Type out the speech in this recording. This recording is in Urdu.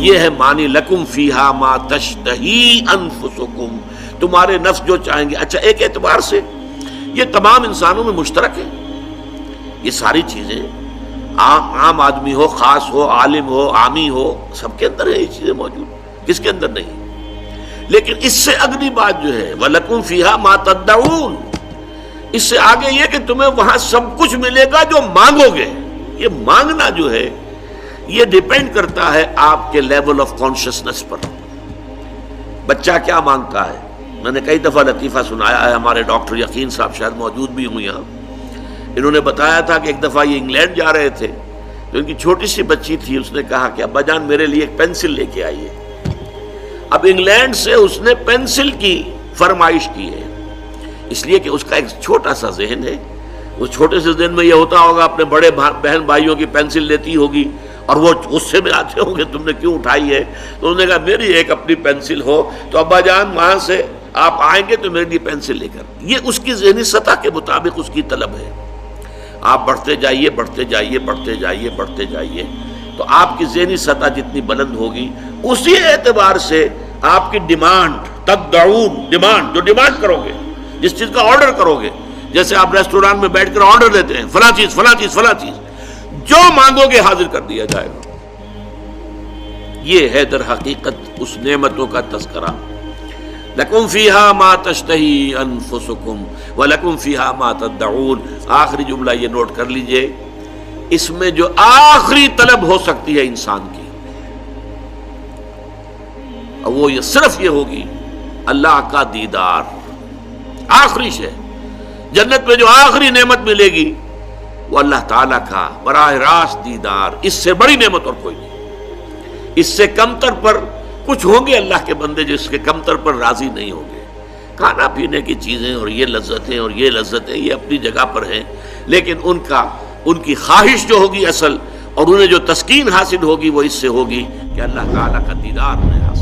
یہ ہے معنی لکم فیہا ما تشتہی انفسکم، تمہارے نفس جو چاہیں گے۔ اچھا، ایک اعتبار سے یہ تمام انسانوں میں مشترک ہے، یہ ساری چیزیں، عام آدمی ہو، خاص ہو، عالم ہو، عامی ہو، سب کے اندر ہے یہ چیزیں موجود، کس کے اندر نہیں؟ لیکن اس سے اگلی بات جو ہے وَلَكُمْ فِيهَا مَا تَدَّعُونَ، اس سے آگے یہ کہ تمہیں وہاں سب کچھ ملے گا جو مانگو گے۔ یہ مانگنا جو ہے یہ ڈیپینڈ کرتا ہے آپ کے لیول آف کانشسنس پر۔ بچہ کیا مانگتا ہے؟ میں نے کئی دفعہ لطیفہ سنایا ہے، ہمارے ڈاکٹر یقین صاحب شاید موجود بھی ہوں یہاں، انہوں نے بتایا تھا کہ ایک دفعہ یہ انگلینڈ جا رہے تھے تو ان کی چھوٹی سی بچی تھی، اس نے کہا کہ ابا جان میرے لیے ایک پینسل لے کے آئیے۔ اب انگلینڈ سے اس نے پینسل کی فرمائش کی ہے، اس لیے کہ اس کا ایک چھوٹا سا ذہن ہے، اس چھوٹے سے ذہن میں یہ ہوتا ہوگا اپنے بڑے بہن بھائیوں کی پینسل لیتی ہوگی اور وہ غصے میں آتے ہوں گے تم نے کیوں اٹھائی ہے، تو انہوں نے کہا میری ایک اپنی پینسل ہو تو ابا جان وہاں سے آپ آئیں گے تو میرے لیے پینسل لے کر۔ یہ اس کی ذہنی سطح کے مطابق اس کی طلب ہے۔ آپ بڑھتے جائیے بڑھتے جائیے بڑھتے جائیے بڑھتے جائیے تو آپ کی ذہنی سطح جتنی بلند ہوگی اسی اعتبار سے آپ کی ڈیمانڈ، تدعون، ڈیمانڈ، جو ڈیمانڈ کرو گے، جس چیز کا آرڈر کرو گے، جیسے آپ ریسٹوران میں بیٹھ کر آرڈر دیتے ہیں فلاں چیز فلاں چیز فلاں چیز، جو مانگو گے حاضر کر دیا جائے گا۔ یہ ہے در حقیقت اس نعمتوں کا تذکرہ۔ لکم فیہا ما تشتہی انفسکم ولکم فیہا ما تدعون۔ آخری جملہ یہ نوٹ کر لیجئے، اس میں جو آخری طلب ہو سکتی ہے انسان کی، اور وہ یہ صرف یہ ہوگی اللہ کا دیدار۔ آخری شے، جنت میں جو آخری نعمت ملے گی وہ اللہ تعالیٰ کا براہ راست دیدار، اس سے بڑی نعمت اور کوئی نہیں۔ اس سے کمتر پر کچھ ہوں گے اللہ کے بندے جس کے کمتر پر راضی نہیں ہوں گے۔ کھانا پینے کی چیزیں اور یہ لذتیں اور یہ لذتیں یہ اپنی جگہ پر ہیں، لیکن ان کی خواہش جو ہوگی اصل، اور انہیں جو تسکین حاصل ہوگی وہ اس سے ہوگی کہ اللہ تعالیٰ کا دیدار انہیں حاصل